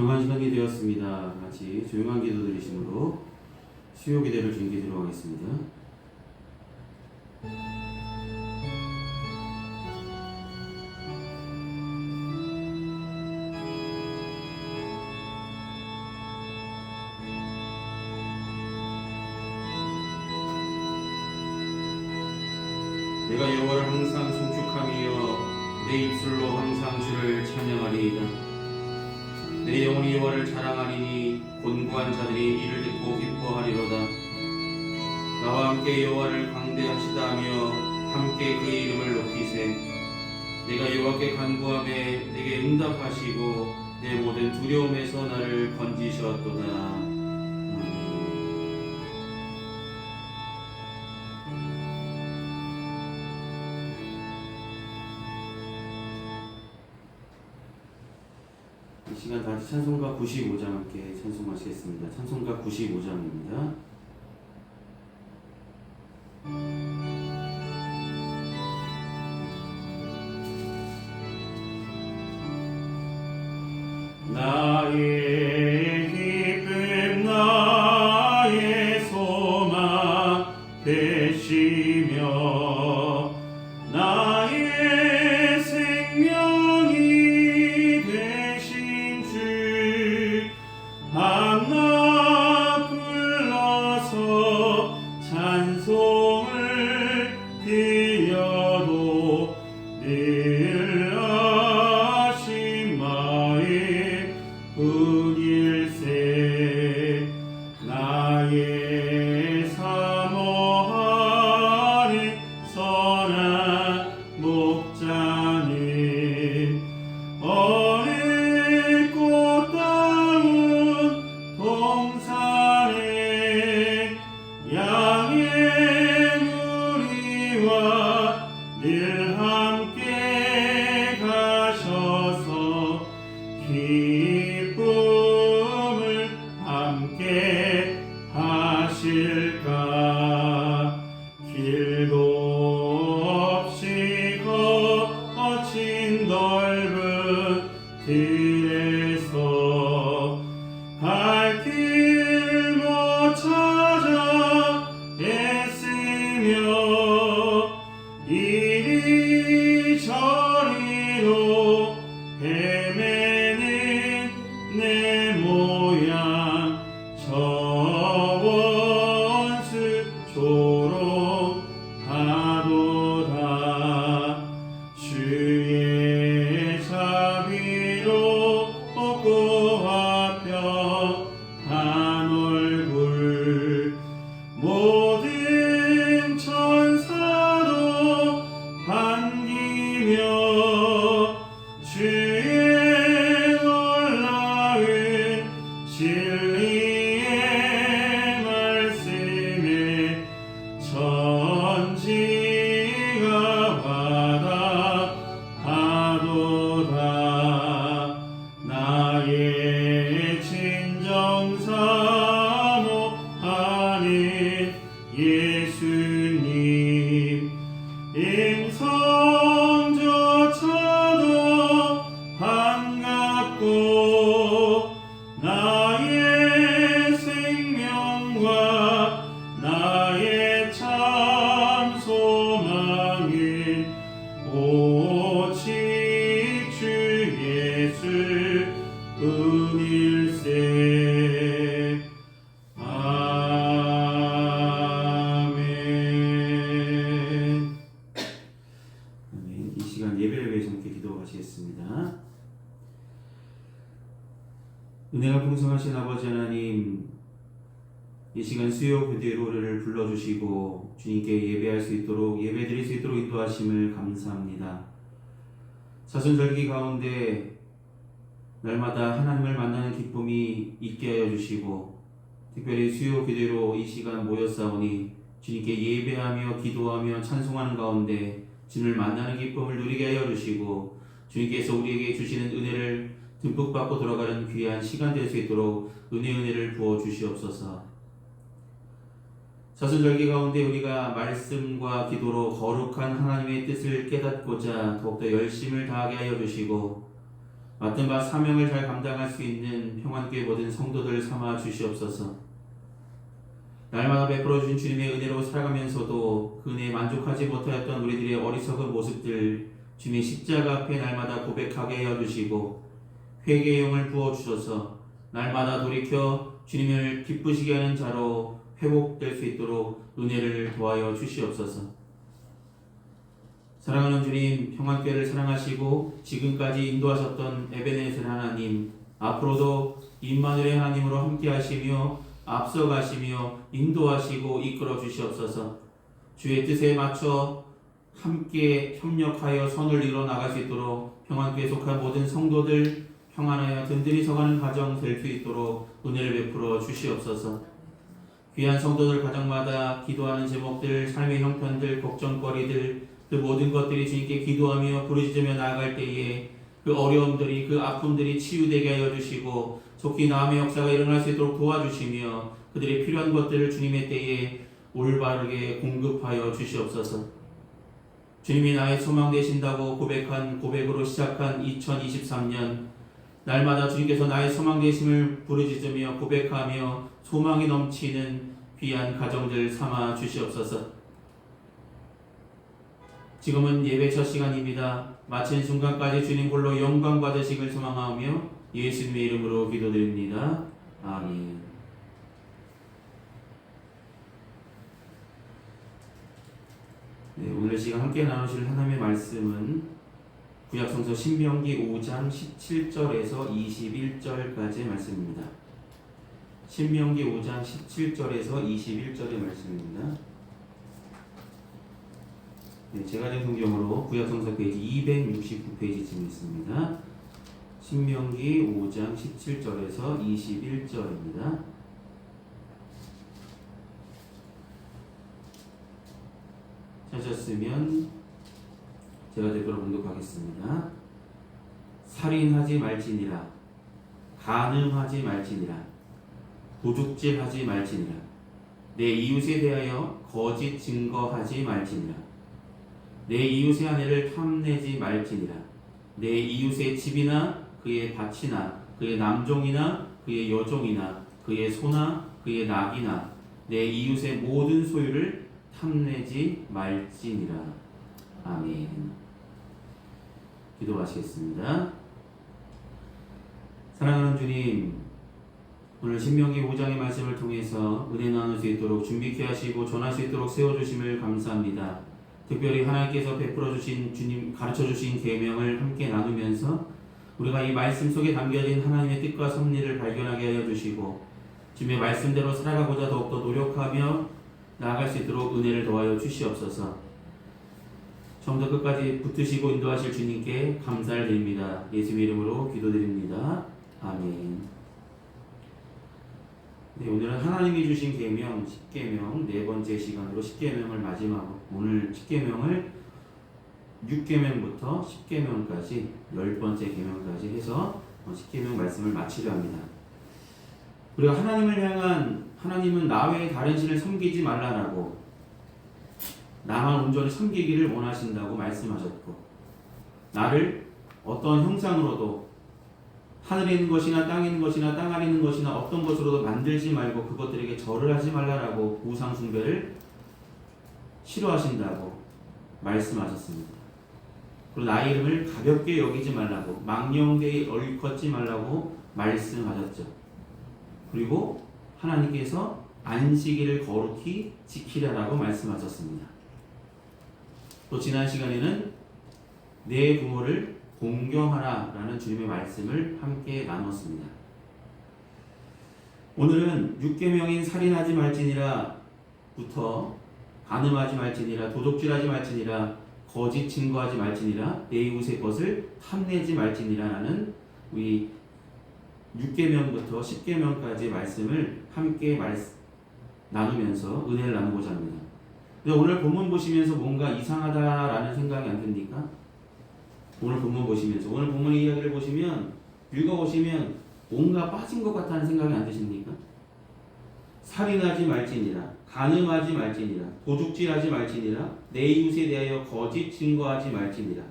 정한 시간이 되었습니다. 같이 조용한 기도 드리심으로 수요 기도를 준비하도록 하겠습니다. 내가 여호와를 항상 송축하며 내 입술로 항상 주를 찬양하리이다. 내 영혼이 여호와를 자랑하리니 곤고한 자들이 이를 듣고 기뻐하리로다. 나와 함께 여호와를 광대하시다 하며 함께 그의 이름을 높이세. 내가 여호와께 간구하매 내게 응답하시고 내 모든 두려움에서 나를 건지셨도다. 이 시간 다시 찬송가 95장 함께 찬송하시겠습니다. 찬송가 95장입니다. 나의 기쁨 나의 소망 되시며 나의 생명이 되신 주 밤낮 불러서 찬송을 드려도 늘 아신 마의 뿐일세. 나의 사모하는 선한 목자는 어느 꽃다운 동산에 양의 무리와 늘 함께 가셔서 기쁨을 함께 하실까. 길도 없이 거친 넓은 길에서 갈 길 못 찾아 애쓰며 이리저리로 헤매는 내 모양 저 원수 조롱하도다. 주의 자비로 고와 평한 얼굴 모든 천사도 반기며 주의 놀라운 진리의 말씀에 천지가 화답하도다. 나의 진정 사모하는 예수님 임성조차도 반갑고 나의 생명과 나의 참 소망은 오직 주 예수 뿐일세. 아멘. 아멘. 이 시간 예배를 위해서 함께 기도하시겠습니다. 은혜가 풍성하신 아버지 하나님, 이 시간 수요 교대로를 불러주시고 주님께 예배할 수 있도록 예배드릴 수 있도록 인도하심을 감사합니다. 사순절기 가운데 날마다 하나님을 만나는 기쁨이 있게 하여 주시고 특별히 수요 교대로 이 시간 모였사오니 주님께 예배하며 기도하며 찬송하는 가운데 주님을 만나는 기쁨을 누리게 하여 주시고 주님께서 우리에게 주시는 은혜를 듬뿍 받고 돌아가는 귀한 시간 될 수 있도록 은혜를 부어 주시옵소서. 사순절기 가운데 우리가 말씀과 기도로 거룩한 하나님의 뜻을 깨닫고자 더욱더 열심을 다하게 하여 주시고 맡은 바 사명을 잘 감당할 수 있는 평안교회 모든 성도들 삼아 주시옵소서. 날마다 베풀어 주신 주님의 은혜로 살아가면서도 그 은혜에 만족하지 못하였던 우리들의 어리석은 모습들 주님의 십자가 앞에 날마다 고백하게 하여 주시고 회개의 영을 부어 주셔서 날마다 돌이켜 주님을 기쁘시게 하는 자로 회복될 수 있도록 은혜를 도하여 주시옵소서. 사랑하는 주님, 평안교회를 사랑하시고 지금까지 인도하셨던 에베네셀 하나님, 앞으로도 임마누엘의 하나님으로 함께하시며 앞서가시며 인도하시고 이끌어 주시옵소서. 주의 뜻에 맞춰 함께 협력하여 선을 이뤄 나갈 수 있도록 평안교회에 속한 모든 성도들 평안하여 든든히 서가는 가정 될 수 있도록 은혜를 베풀어 주시옵소서. 귀한 성도들 가정마다 기도하는 제목들, 삶의 형편들, 걱정거리들, 그 모든 것들이 주님께 기도하며 부르짖으며 나아갈 때에 그 어려움들이, 그 아픔들이 치유되게 하여 주시고 속히 나음의 역사가 일어날 수 있도록 도와주시며 그들이 필요한 것들을 주님의 때에 올바르게 공급하여 주시옵소서. 주님이 나의 소망 되신다고 고백한 고백으로 시작한 2023년, 날마다 주님께서 나의 소망 되심을 부르짖으며 고백하며 소망이 넘치는 귀한 가정들 삼아 주시옵소서. 지금은 예배 첫 시간입니다. 마친 순간까지 주님 홀로 영광 받으시길 소망하며 예수님의 이름으로 기도드립니다. 아멘. 네, 오늘 시간 함께 나누실 하나님의 말씀은 구약성서 신명기 5장 17절에서 21절까지의 말씀입니다. 신명기 5장 17절에서 21절의 말씀입니다. 네, 제가 된 성경으로 구약성서 페이지 269페이지쯤 있습니다. 신명기 5장 17절에서 21절입니다. 찾으셨으면 제가 댓글로 공독하겠습니다. 살인하지 말지니라, 간음하지 말지니라, 도둑질하지 말지니라, 내 이웃에 대하여 거짓 증거하지 말지니라, 내 이웃의 아내를 탐내지 말지니라, 내 이웃의 집이나 그의 밭이나 그의 남종이나 그의 여종이나 그의 소나 그의 낙이나 내 이웃의 모든 소유를 탐내지 말지니라. 아멘. 기도하시겠습니다. 사랑하는 주님, 오늘 신명기 5장의 말씀을 통해서 은혜 나눌 수 있도록 준비케 하시고 전할 수 있도록 세워주심을 감사합니다. 특별히 하나님께서 베풀어 주신 주님 가르쳐 주신 계명을 함께 나누면서 우리가 이 말씀 속에 담겨진 하나님의 뜻과 섭리를 발견하게 하여 주시고 주님의 말씀대로 살아가고자 더욱더 노력하며 나아갈 수 있도록 은혜를 더하여 주시옵소서. 처음부터 끝까지 붙드시고 인도하실 주님께 감사를 드립니다. 예수의 이름으로 기도드립니다. 아멘. 네, 오늘은 하나님이 주신 계명 10계명 네 번째 시간으로 10계명을 마지막으로 오늘 10계명을 6계명부터 10계명까지 10번째 계명까지 해서 10계명 말씀을 마치려 합니다. 우리가 하나님을 향한 하나님은 나 외에 다른 신을 섬기지 말라라고 나만 온전히 섬기기를 원하신다고 말씀하셨고 나를 어떤 형상으로도 하늘에 있는 것이나 땅에 있는 것이나 땅 아래 있는 것이나 어떤 것으로도 만들지 말고 그것들에게 절을 하지 말라라고 우상 숭배를 싫어하신다고 말씀하셨습니다. 그리고 나의 이름을 가볍게 여기지 말라고 망령되이 얼걷지 말라고 말씀하셨죠. 그리고 하나님께서 안식일을 거룩히 지키라라고 말씀하셨습니다. 또 지난 시간에는 내 부모를 공경하라라는 주님의 말씀을 함께 나눴습니다. 오늘은 6계명인 살인하지 말지니라 부터 간음하지 말지니라 도둑질하지 말지니라 거짓 증거하지 말지니라 내 이웃의 것을 탐내지 말지니라라는 우리 6계명부터 10계명까지의 말씀을 함께 나누면서 은혜를 나누고자 합니다. 근데 오늘 본문 보시면서 뭔가 이상하다라는 생각이 안 듭니까? 오늘 본문 보시면서 오늘 본문의 이야기를 보시면 읽어보시면 뭔가 빠진 것 같다는 생각이 안 드십니까? 살인하지 말지니라 간음하지 말지니라 도둑질하지 말지니라 내 이웃에 대하여 거짓 증거하지 말지니라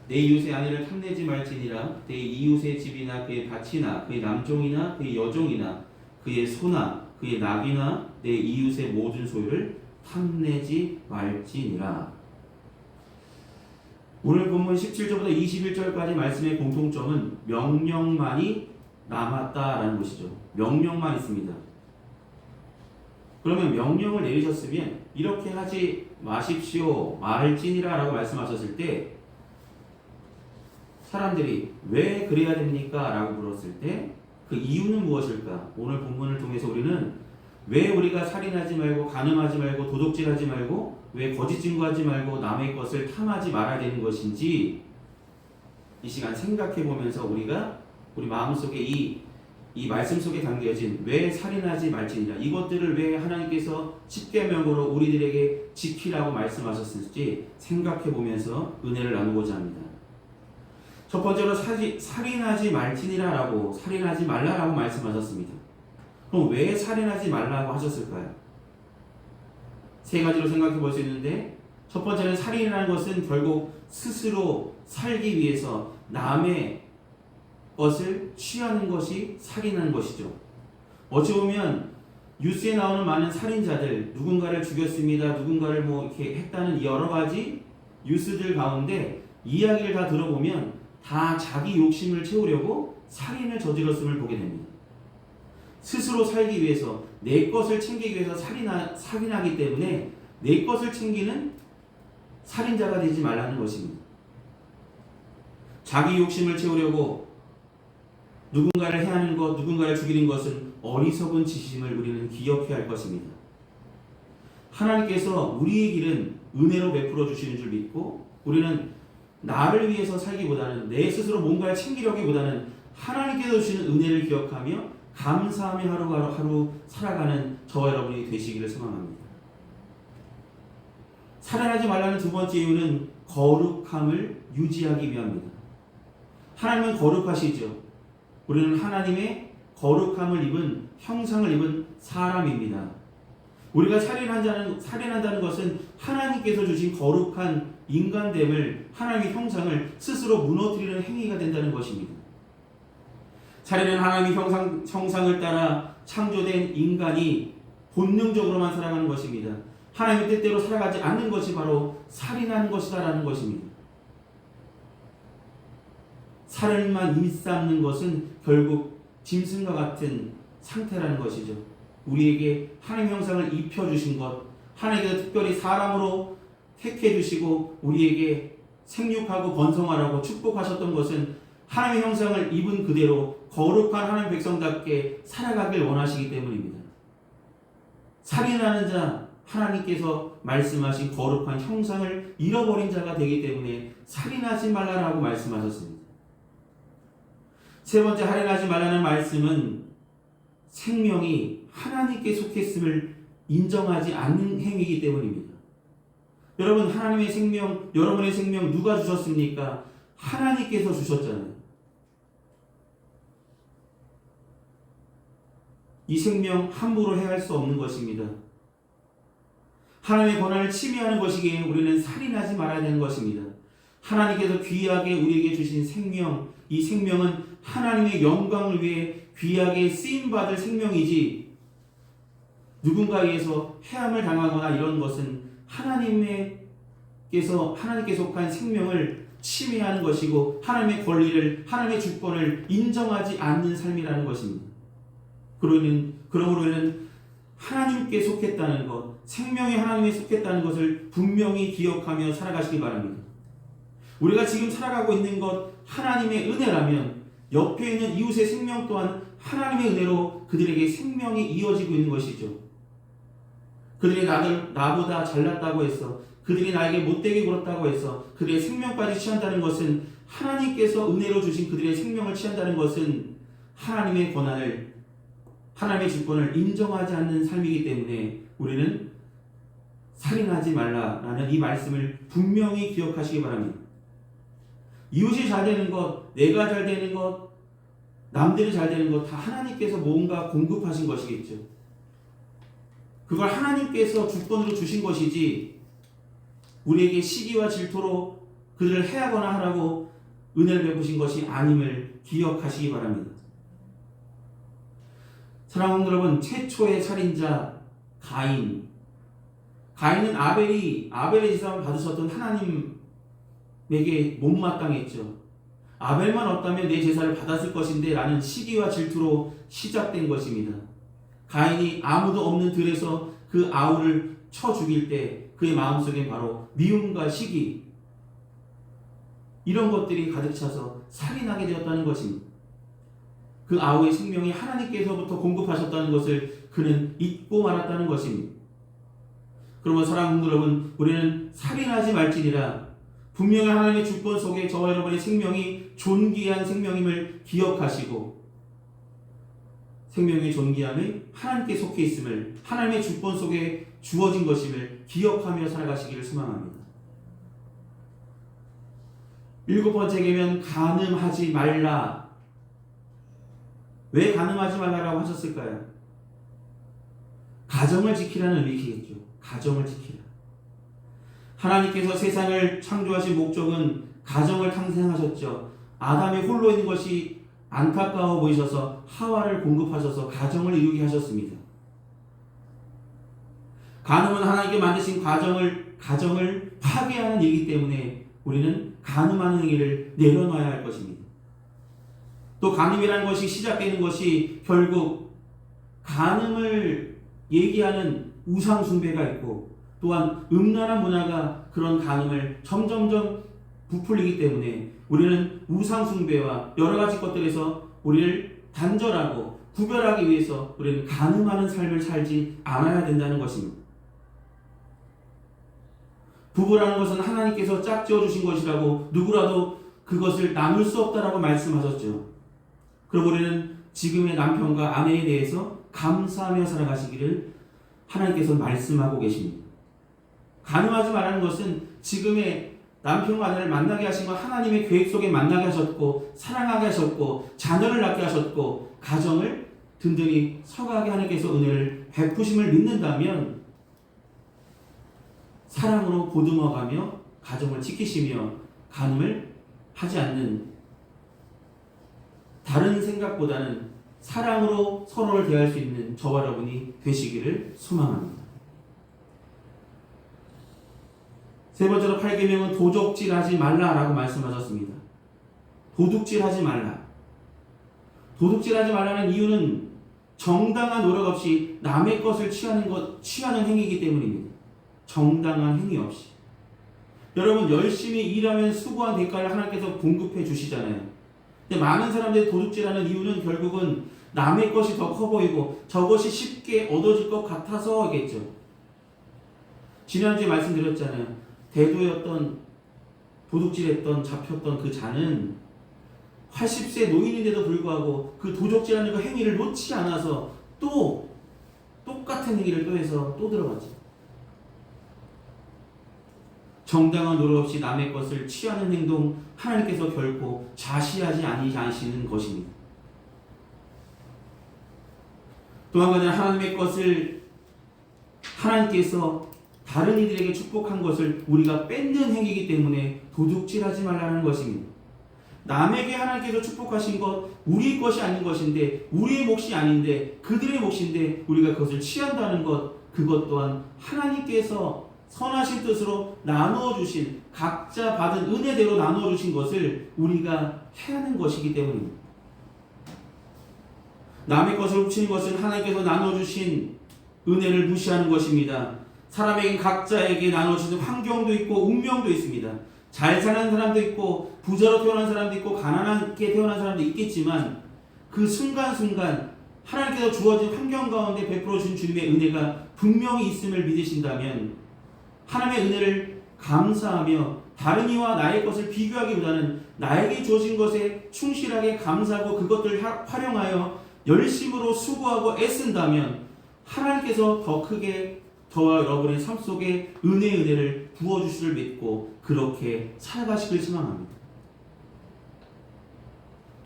내 이웃의 아내를 탐내지 말지니라. 내 이웃의 집이나 그의 밭이나 그의 남종이나 그의 여종이나 그의 소나 그의 낙이나 내 이웃의 모든 소유를 탐내지 말지니라. 오늘 본문 17절부터 21절까지 말씀의 공통점은 명령만이 남았다라는 것이죠. 명령만 있습니다. 그러면 명령을 내리셨으면 이렇게 하지 마십시오, 말지니라 라고 말씀하셨을 때 사람들이 왜 그래야 됩니까? 라고 물었을 때 그 이유는 무엇일까? 오늘 본문을 통해서 우리는 왜 우리가 살인하지 말고 간음하지 말고 도둑질하지 말고 왜 거짓 증거하지 말고 남의 것을 탐하지 말아야 되는 것인지 이 시간 생각해 보면서 우리가 우리 마음속에 이 말씀 속에 담겨진 왜 살인하지 말지니라 이것들을 왜 하나님께서 십계명으로 우리들에게 지키라고 말씀하셨을지 생각해 보면서 은혜를 나누고자 합니다. 첫 번째로 살인하지 말지니라라고 살인하지 말라라고 말씀하셨습니다. 그럼 왜 살인하지 말라고 하셨을까요? 세 가지로 생각해 볼 수 있는데 첫 번째는 살인이라는 것은 결국 스스로 살기 위해서 남의 것을 취하는 것이 살인하는 것이죠. 어찌 보면 뉴스에 나오는 많은 살인자들 누군가를 죽였습니다. 누군가를 이렇게 했다는 여러 가지 뉴스들 가운데 이야기를 다 들어보면 다 자기 욕심을 채우려고 살인을 저질렀음을 보게 됩니다. 스스로 살기 위해서 내 것을 챙기기 위해서 살인하기 때문에 내 것을 챙기는 살인자가 되지 말라는 것입니다. 자기 욕심을 채우려고 누군가를 해하는 것, 누군가를 죽이는 것은 어리석은 짓임을 우리는 기억해야 할 것입니다. 하나님께서 우리의 길은 은혜로 베풀어 주시는 줄 믿고 우리는 나를 위해서 살기보다는 내 스스로 뭔가를 챙기려기보다는 하나님께서 주시는 은혜를 기억하며 감사하며 하루 살아가는 저와 여러분이 되시기를 소망합니다. 살인하지 말라는 두 번째 이유는 거룩함을 유지하기 위함입니다. 하나님은 거룩하시죠. 우리는 하나님의 거룩함을 입은 형상을 입은 사람입니다. 우리가 살인한다는 것은 하나님께서 주신 거룩한 인간됨을 하나님의 형상을 스스로 무너뜨리는 행위가 된다는 것입니다. 살인은 하나님의 형상을 따라 창조된 인간이 본능적으로만 살아가는 것입니다. 하나님의 뜻대로 살아가지 않는 것이 바로 살인하는 것이다라는 것입니다. 살인만 일삼는 것은 결국 짐승과 같은 상태라는 것이죠. 우리에게 하나님의 형상을 입혀주신 것, 하나님께서 특별히 사람으로 택해주시고 우리에게 생육하고 번성하라고 축복하셨던 것은 하나님의 형상을 입은 그대로 거룩한 하나님 백성답게 살아가길 원하시기 때문입니다. 살인하는 자, 하나님께서 말씀하신 거룩한 형상을 잃어버린 자가 되기 때문에 살인하지 말라라고 말씀하셨습니다. 세 번째, 살인하지 말라는 말씀은 생명이 하나님께 속했음을 인정하지 않는 행위이기 때문입니다. 여러분, 하나님의 생명, 여러분의 생명 누가 주셨습니까? 하나님께서 주셨잖아요. 이 생명 함부로 해할 수 없는 것입니다. 하나님의 권한을 침해하는 것이기에 우리는 살인하지 말아야 되는 것입니다. 하나님께서 귀하게 우리에게 주신 생명, 이 생명은 하나님의 영광을 위해 귀하게 쓰임받을 생명이지 누군가에 의해서 해함을 당하거나 이런 것은 하나님께 속한 생명을 침해하는 것이고 하나님의 권리를, 하나님의 주권을 인정하지 않는 삶이라는 것입니다. 그러므로 우리는 하나님께 속했다는 것, 생명이 하나님에 속했다는 것을 분명히 기억하며 살아가시기 바랍니다. 우리가 지금 살아가고 있는 것 하나님의 은혜라면 옆에 있는 이웃의 생명 또한 하나님의 은혜로 그들에게 생명이 이어지고 있는 것이죠. 그들이 나보다 잘났다고 해서, 그들이 나에게 못되게 굴었다고 해서 그들의 생명까지 취한다는 것은, 하나님께서 은혜로 주신 그들의 생명을 취한다는 것은 하나님의 권한을, 하나님의 주권을 인정하지 않는 삶이기 때문에 우리는 살인하지 말라라는 이 말씀을 분명히 기억하시기 바랍니다. 이웃이 잘 되는 것, 내가 잘 되는 것, 남들이 잘 되는 것 다 하나님께서 뭔가 공급하신 것이겠죠. 그걸 하나님께서 주권으로 주신 것이지 우리에게 시기와 질투로 그들을 해하거나 하라고 은혜를 베푸신 것이 아님을 기억하시기 바랍니다. 사랑하는 여러분, 최초의 살인자 가인은 아벨의 제사만 받으셨던 하나님에게 못마땅했죠. 아벨만 없다면 내 제사를 받았을 것인데 라는 시기와 질투로 시작된 것입니다. 가인이 아무도 없는 들에서 그 아우를 쳐 죽일 때 그의 마음속에 바로 미움과 시기, 이런 것들이 가득 차서 살인하게 되었다는 것입니다. 그 아우의 생명이 하나님께서부터 공급하셨다는 것을 그는 잊고 말았다는 것입니다. 그러면 사랑하는 여러분, 우리는 살인하지 말지니라 분명히 하나님의 주권 속에 저와 여러분의 생명이 존귀한 생명임을 기억하시고, 생명의 존귀함이 하나님께 속해 있음을, 하나님의 주권 속에 주어진 것임을 기억하며 살아가시기를 소망합니다. 7번째 계명, 간음하지 말라. 왜 간음하지 말라라고 하셨을까요? 가정을 지키라는 의미겠죠. 가정을 지키라. 하나님께서 세상을 창조하신 목적은 가정을 탄생하셨죠. 아담이 홀로 있는 것이 안타까워 보이셔서 하와를 공급하셔서 가정을 이루게 하셨습니다. 간음은 하나님께 만드신 가정을 파괴하는 일이기 때문에 우리는 간음하는 행위를 내려놔야 할 것입니다. 또 간음이라는 것이 시작되는 것이 결국 간음을 얘기하는 우상 숭배가 있고, 또한 음란한 문화가 그런 간음을 점점점 부풀리기 때문에 우리는 우상 숭배와 여러 가지 것들에서 우리를 단절하고 구별하기 위해서 우리는 간음하는 삶을 살지 않아야 된다는 것입니다. 부부라는 것은 하나님께서 짝지어 주신 것이라고 누구라도 그것을 나눌 수 없다라고 말씀하셨죠. 그럼 우리는 지금의 남편과 아내에 대해서 감사하며 살아가시기를 하나님께서 말씀하고 계십니다. 간음하지 말라는 것은 지금의 남편과 아내를 만나게 하신 건 하나님의 계획 속에 만나게 하셨고, 사랑하게 하셨고, 자녀를 낳게 하셨고, 가정을 든든히 서가게 하나님께서 은혜를 베푸심을 믿는다면 사랑으로 보듬어가며 가정을 지키시며 간음을 하지 않는, 다른 생각보다는 사랑으로 서로를 대할 수 있는 저와 여러분이 되시기를 소망합니다. 세 번째로 8계명은 도적질하지 말라라고 말씀하셨습니다. 도둑질하지 말라. 도둑질하지 말라는 이유는 정당한 노력 없이 남의 것을 취하는 행위이기 때문입니다. 정당한 행위 없이. 여러분, 열심히 일하면 수고한 대가를 하나님께서 공급해 주시잖아요. 근데 많은 사람들이 도둑질하는 이유는 결국은 남의 것이 더 커 보이고 저것이 쉽게 얻어질 것 같아서겠죠. 지난주에 말씀드렸잖아요. 대도였던, 도둑질했던, 잡혔던 그 자는 80세 노인인데도 불구하고 그 도둑질하는 그 행위를 놓지 않아서 또 똑같은 행위를 또 해서 또 들어갔죠. 정당한 노력 없이 남의 것을 취하는 행동, 하나님께서 결코 자시하지 않으시는 것입니다. 또 한 가지는 하나님의 것을, 하나님께서 다른 이들에게 축복한 것을 우리가 뺏는 행위이기 때문에 도둑질하지 말라는 것입니다. 남에게 하나님께서 축복하신 것, 우리의 것이 아닌 것인데, 우리의 몫이 아닌데 그들의 몫인데 우리가 그것을 취한다는 것, 그것 또한 하나님께서 선하신 뜻으로 나누어 주신, 각자 받은 은혜대로 나누어 주신 것을 우리가 해야 하는 것이기 때문입니다. 남의 것을 훔치는 것은 하나님께서 나누어 주신 은혜를 무시하는 것입니다. 사람에게 각자에게 나누어 주신 환경도 있고 운명도 있습니다. 잘 사는 사람도 있고 부자로 태어난 사람도 있고 가난하게 태어난 사람도 있겠지만, 그 순간순간 하나님께서 주어진 환경 가운데 베풀어 주신 주님의 은혜가 분명히 있음을 믿으신다면 하나님의 은혜를 감사하며 다른 이와 나의 것을 비교하기보다는 나에게 주어진 것에 충실하게 감사하고 그것들을 활용하여 열심으로 수고하고 애쓴다면 하나님께서 더 크게 저와 여러분의 삶 속에 은혜를 부어주시를 믿고 그렇게 살아가시길 소망합니다.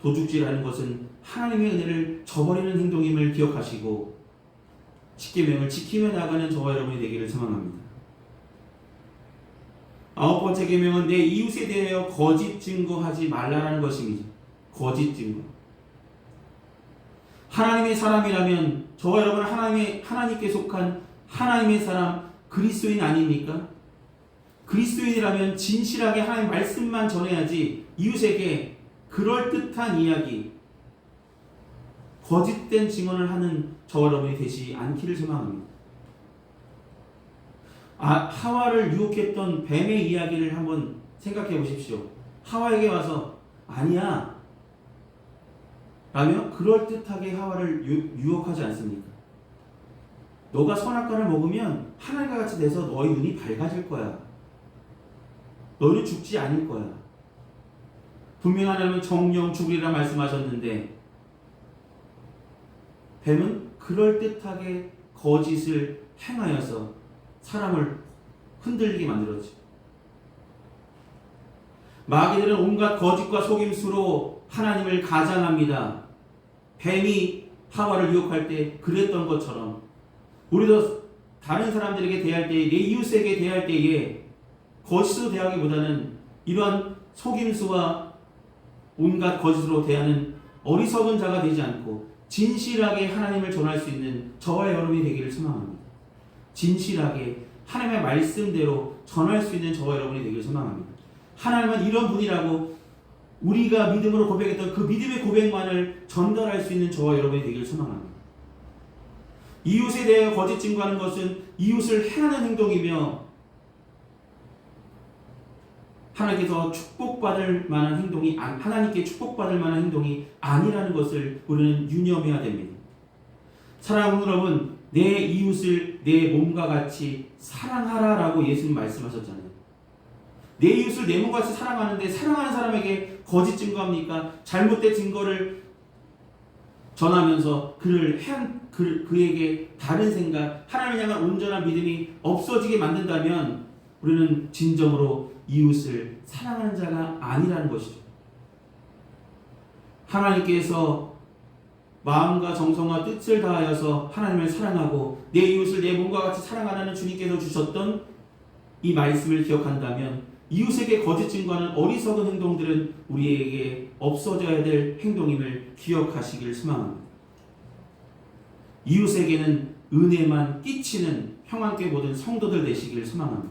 도둑질하는 것은 하나님의 은혜를 저버리는 행동임을 기억하시고 10계명을 지키며 나가는 저와 여러분이 되기를 소망합니다. 아홉 번째 계명은 내 이웃에 대하여 거짓 증거하지 말라라는 것입니다. 거짓 증거. 하나님의 사람이라면 저와 여러분 하나님께 속한 하나님의 사람 그리스도인 아닙니까? 그리스도인이라면 진실하게 하나님 말씀만 전해야지 이웃에게 그럴듯한 이야기, 거짓된 증언을 하는 저와 여러분이 되지 않기를 소망합니다. 하와를 유혹했던 뱀의 이야기를 한번 생각해 보십시오. 하와에게 와서 아니야 라며 그럴듯하게 하와를 유혹하지 않습니까? 너가 선악과를 먹으면 하늘과 같이 돼서 너희 눈이 밝아질 거야. 너는 죽지 않을 거야. 분명 하나님은 정령 죽으리라 말씀하셨는데 뱀은 그럴듯하게 거짓을 행하여서 사람을 흔들리게 만들었죠. 마귀들은 온갖 거짓과 속임수로 하나님을 가장합니다. 뱀이 하와를 유혹할 때 그랬던 것처럼 우리도 다른 사람들에게 대할 때, 내 이웃에게 대할 때에 거짓으로 대하기보다는 이러한 속임수와 온갖 거짓으로 대하는 어리석은 자가 되지 않고 진실하게 하나님을 전할 수 있는 저와 여러분이 되기를 소망합니다. 진실하게 하나님의 말씀대로 전할 수 있는 저와 여러분이 되기를 소망합니다. 하나님은 이런 분이라고 우리가 믿음으로 고백했던 그 믿음의 고백만을 전달할 수 있는 저와 여러분이 되기를 소망합니다. 이웃에 대해 거짓 증거하는 것은 이웃을 해하는 행동이며 하나님께서 축복받을 만한 행동이 하나님께 축복받을 만한 행동이 아니라는 것을 우리는 유념해야 됩니다. 사랑하는 여러분, 내 이웃을 내 몸과 같이 사랑하라라고 예수님 말씀하셨잖아요. 내 이웃을 내 몸과 같이 사랑하는데 사랑하는 사람에게 거짓 증거합니까? 잘못된 증거를 전하면서 그에게 다른 생각, 하나님을 향한 온전한 믿음이 없어지게 만든다면 우리는 진정으로 이웃을 사랑하는 자가 아니라는 것이죠. 하나님께서 마음과 정성과 뜻을 다하여서 하나님을 사랑하고 내 이웃을 내 몸과 같이 사랑하라는 주님께서 주셨던 이 말씀을 기억한다면 이웃에게 거짓 증거하는 어리석은 행동들은 우리에게 없어져야 될 행동임을 기억하시길 소망합니다. 이웃에게는 은혜만 끼치는 평안교회 모든 성도들 되시기를 소망합니다.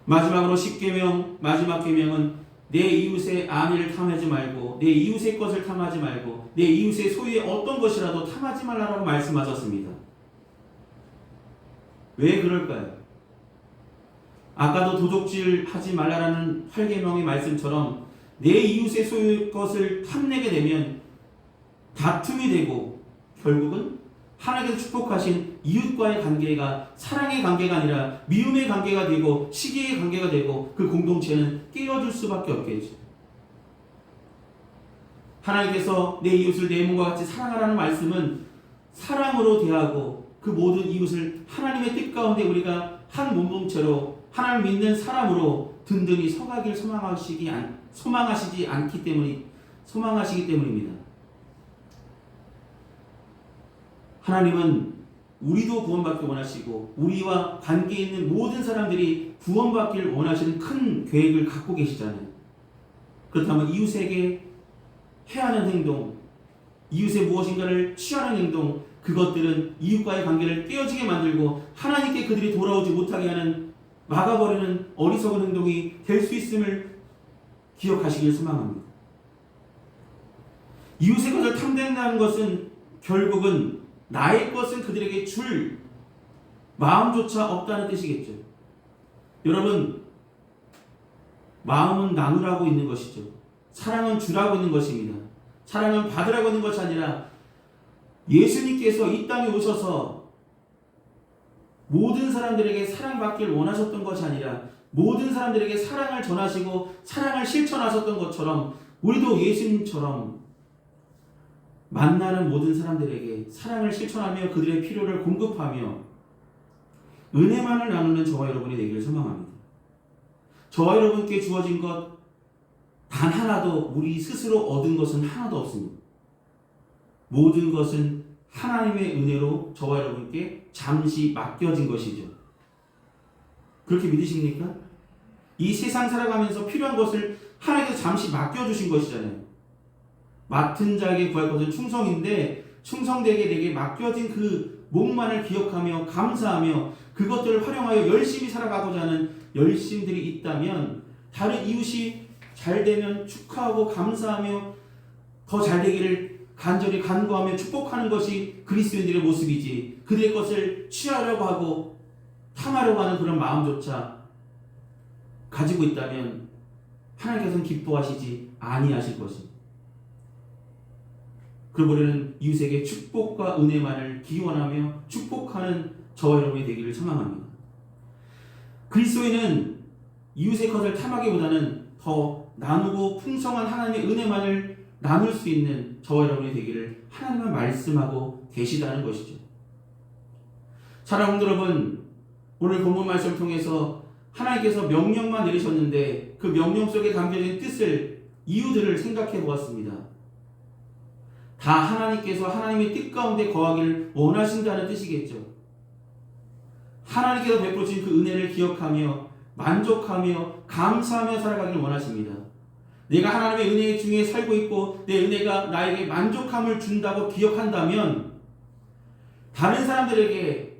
마지막으로 10계명, 마지막 계명은 내 이웃의 안위를 탐하지 말고 내 이웃의 것을 탐하지 말고 내 이웃의 소유의 어떤 것이라도 탐하지 말라라고 말씀하셨습니다. 왜 그럴까요? 아까도 도둑질 하지 말라라는 8계명의 말씀처럼 내 이웃의 소유의 것을 탐내게 되면 다툼이 되고 결국은 하나님께서 축복하신 이웃과의 관계가 사랑의 관계가 아니라 미움의 관계가 되고 시기의 관계가 되고 그 공동체는 깨어질 수밖에 없겠죠. 하나님께서 내 이웃을 내 몸과 같이 사랑하라는 말씀은 사랑으로 대하고 그 모든 이웃을 하나님의 뜻 가운데 우리가 한 몸동체로 하나님을 믿는 사람으로 든든히 서가길 소망하시기 때문입니다. 하나님은 우리도 구원받기 원하시고 우리와 관계 있는 모든 사람들이 구원받기를 원하시는 큰 계획을 갖고 계시잖아요. 그렇다면 이웃에게 해하는 행동, 이웃의 무엇인가를 취하는 행동, 그것들은 이웃과의 관계를 깨어지게 만들고 하나님께 그들이 돌아오지 못하게 하는 막아버리는 어리석은 행동이 될 수 있음을 기억하시길 소망합니다. 이웃의 것을 탐낸다는 것은 결국은 나의 것은 그들에게 줄 마음조차 없다는 뜻이겠죠. 여러분, 마음은 나누라고 있는 것이죠. 사랑은 주라고 있는 것입니다. 사랑은 받으라고 있는 것이 아니라 예수님께서 이 땅에 오셔서 모든 사람들에게 사랑받기를 원하셨던 것이 아니라 모든 사람들에게 사랑을 전하시고 사랑을 실천하셨던 것처럼 우리도 예수님처럼 만나는 모든 사람들에게 사랑을 실천하며 그들의 필요를 공급하며 은혜만을 나누는 저와 여러분이 되기를 소망합니다. 저와 여러분께 주어진 것 단 하나도 우리 스스로 얻은 것은 하나도 없습니다. 모든 것은 하나님의 은혜로 저와 여러분께 잠시 맡겨진 것이죠. 그렇게 믿으십니까? 이 세상 살아가면서 필요한 것을 하나님께서 잠시 맡겨주신 것이잖아요. 맡은 자에게 구할 것은 충성인데 충성되게 내게 맡겨진 그 목만을 기억하며 감사하며 그것들을 활용하여 열심히 살아가고자 하는 열심들이 있다면, 다른 이웃이 잘 되면 축하하고 감사하며 더 잘 되기를 간절히 간구하며 축복하는 것이 그리스도인들의 모습이지, 그들의 것을 취하려고 하고 탐하려고 하는 그런 마음조차 가지고 있다면 하나님께서는 기뻐하시지 아니하실 것입니다. 그러므로 우리는 이웃에게 축복과 은혜만을 기원하며 축복하는 저와 여러분이 되기를 소망합니다. 그리스도인은 이웃의 것을 탐하기보다는 더 나누고 풍성한 하나님의 은혜만을 나눌 수 있는 저와 여러분이 되기를 하나님은 말씀하고 계시다는 것이죠. 사랑하는 여러분, 오늘 본문 말씀을 통해서 하나님께서 명령만 내리셨는데 그 명령 속에 담겨진 뜻을, 이유들을 생각해 보았습니다. 다 하나님께서 하나님의 뜻 가운데 거하기를 원하신다는 뜻이겠죠. 하나님께서 베풀어 주신 그 은혜를 기억하며 만족하며 감사하며 살아가기를 원하십니다. 내가 하나님의 은혜 중에 살고 있고 내 은혜가 나에게 만족함을 준다고 기억한다면 다른 사람들에게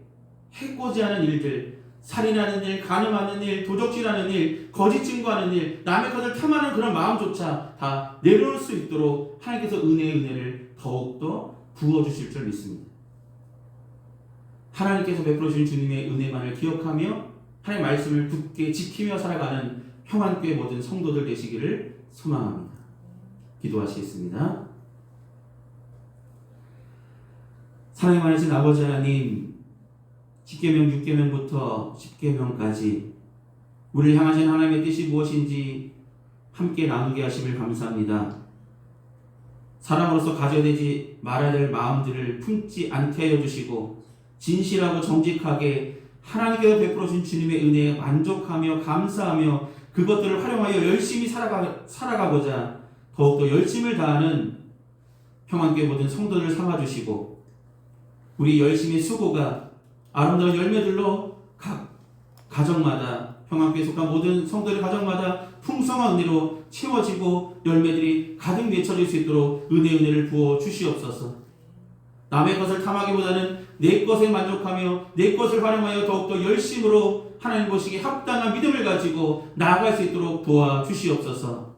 해코지 하는 일들, 살인하는 일, 간음하는 일, 도적질하는 일, 거짓 증거하는 일, 남의 것을 탐하는 그런 마음조차 다 내려놓을 수 있도록 하나님께서 은혜를 더욱더 부어주실 줄 믿습니다. 하나님께서 베풀어 주신 주님의 은혜만을 기억하며 하나님의 말씀을 굳게 지키며 살아가는 평안교회 모든 성도들 되시기를 소망합니다. 기도하시겠습니다. 사랑이 많으신 아버지 하나님, 10계명, 6계명부터 10계명까지 우리를 향하신 하나님의 뜻이 무엇인지 함께 나누게 하심을 감사합니다. 사람으로서 가져야 되지 말아야 될 마음들을 품지 않게 하여 주시고 진실하고 정직하게 하나님께서 베풀어 주신 주님의 은혜에 만족하며 감사하며 그것들을 활용하여 열심히 살아가고자 더욱더 열심을 다하는 평안교회 모든 성도들을 삼아주시고 우리 열심히 수고가 아름다운 열매들로 각 가정마다, 평안교회에 속한 모든 성도의 가정마다 풍성한 은혜로 채워지고 열매들이 가득 맺혀질 수 있도록 은혜를 부어 주시옵소서. 남의 것을 탐하기보다는 내 것에 만족하며 내 것을 활용하여 더욱더 열심으로 하나님 보시기에 합당한 믿음을 가지고 나아갈 수 있도록 도와주시옵소서.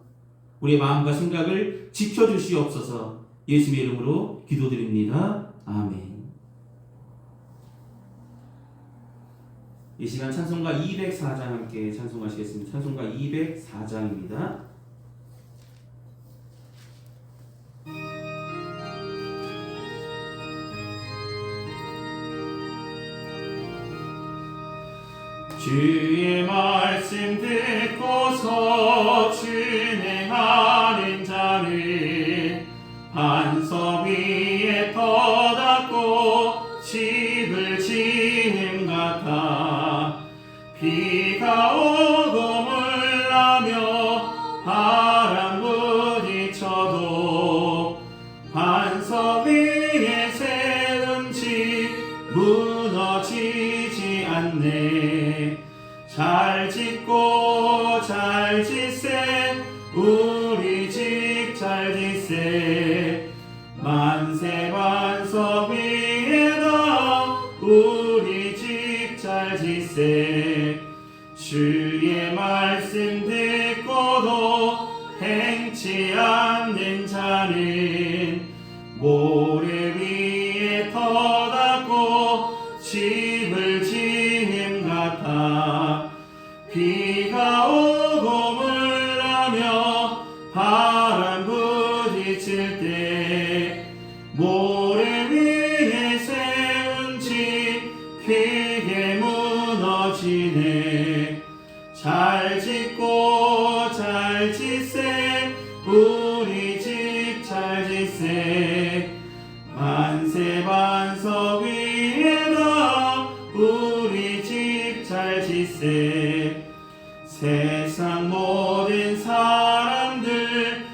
우리의 마음과 생각을 지켜주시옵소서. 예수님의 이름으로 기도드립니다. 아멘. 이 시간 찬송가 204장 함께 찬송하시겠습니다. 찬송가 204장입니다. 주의 말씀 듣고서 준행하는 자는 반석 위에 터닫고 집을 지은 같아 비가 오고 물나며 바람 부딪혀도 반석 위에 세운 집 무너지지 않네. 잘 짓고 잘 짓세 우리 집 잘 짓세 만세 반석 위에다 우리 집 잘 짓세. 주의 말씀 듣고도 행치 않는 자는 모래 위에 터닫고 집을 지은 같아 비가 오고 물나며 바람 부딪힐 때 모래 위에 세운 집 크게 무너지네. 잘 짓고 잘 짓세 우리 집 잘 짓세 만세 반석 위에다 우리 집 잘 짓세. 세상 모든 사람들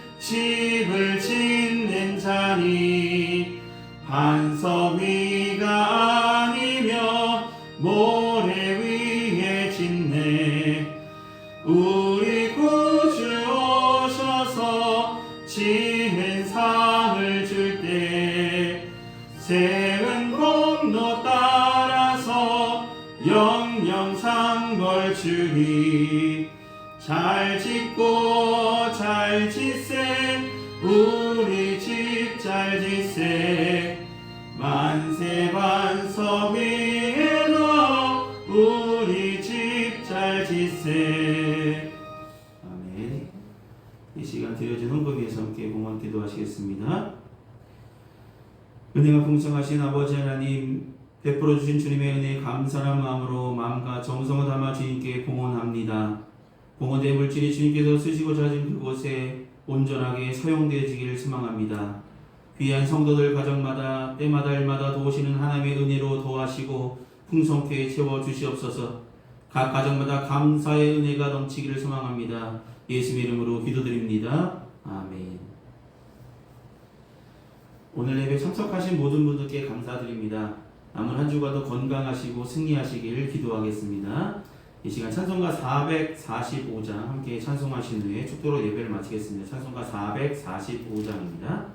잘 짓고 잘 짓세 우리 집 잘 짓세 만세 반석 위에 너 우리 집 잘 짓세. 아멘. 이 시간 드려진 헌금 위해서 함께 봉헌 기도하시겠습니다. 은혜가 풍성하신 아버지 하나님, 베풀어 주신 주님의 은혜에 감사한 마음으로 마음과 정성을 담아 주님께 봉헌합니다. 봉헌된 물질이 주님께서 쓰시고자 하신 그곳에 온전하게 사용되어지기를 소망합니다. 귀한 성도들 가정마다 때마다 일마다 도우시는 하나님의 은혜로 도와시고 풍성케 채워주시옵소서. 각 가정마다 감사의 은혜가 넘치기를 소망합니다. 예수의 이름으로 기도드립니다. 아멘. 오늘 예배 참석하신 모든 분들께 감사드립니다. 남은 한 주간도 건강하시고 승리하시길 기도하겠습니다. 이 시간 찬송가 445장 함께 찬송하신 후에 축도로 예배를 마치겠습니다. 찬송가 445장입니다.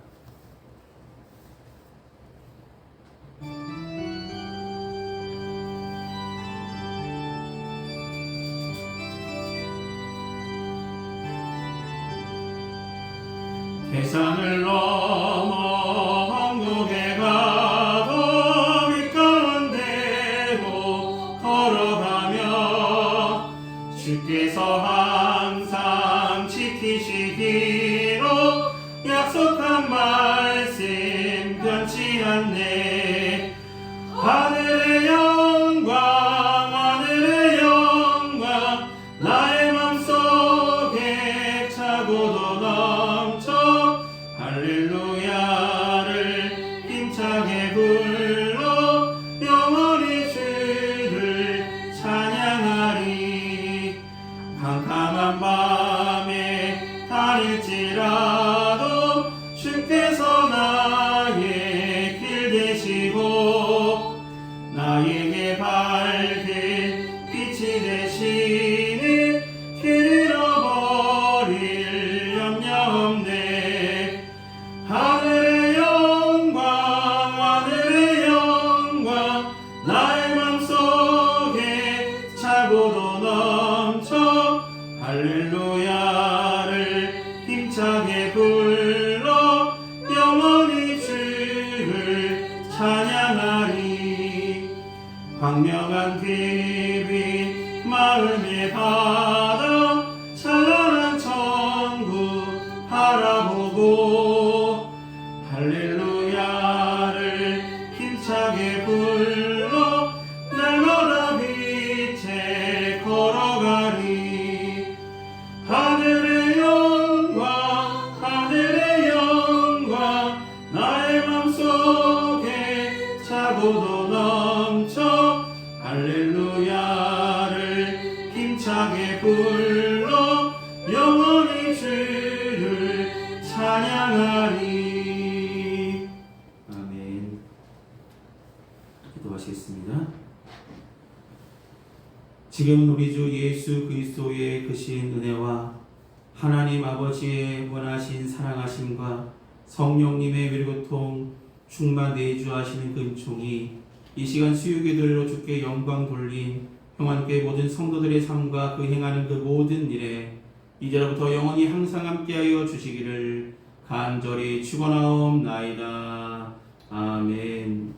세상을 넘어 한국에 가도 밑가운데로 걸어가며 주께서 항상 지키시기로 약속한 말씀 변치 않네. 하늘의 영광 하늘의 영광 나의 맘속에 차고도 넘쳐 할렐루야를 힘차게 불러 영원히 주를 찬양하리. 캄캄한 밤에 다닐지라도 주께서 나의 길 되시고 나에게 밝은 빛이 되시니 길 잃어버릴 염려 없네. 하늘의 영광 하늘의 영광 나의 맘속에 차고도 넘쳐 할렐루야를 힘차게 불러 영원히 주를 찬양하리. 광명한 빛이 마음에 받아 찬란한 천국 바라보고 할렐루야를 힘차게 불러 날마다 빛에 걸어가리. 하늘의 영광 하늘의 영광 나의 맘속에 차고도 넘쳐 할렐루야를 힘차게 불러 영원히 주를 찬양하리. 아멘. 기도하시겠습니다. 지금 우리 주 예수 그리스도의 크신 은혜와 하나님 아버지의 원하신 사랑하심과 성령님의 위로통 충만 내주하시는 근총이 이 시간 수유기들로 주께 영광 돌린 평안교회 모든 성도들의 삶과 그 행하는 그 모든 일에 이제로부터 영원히 항상 함께하여 주시기를 간절히 축원하옵나이다. 아멘.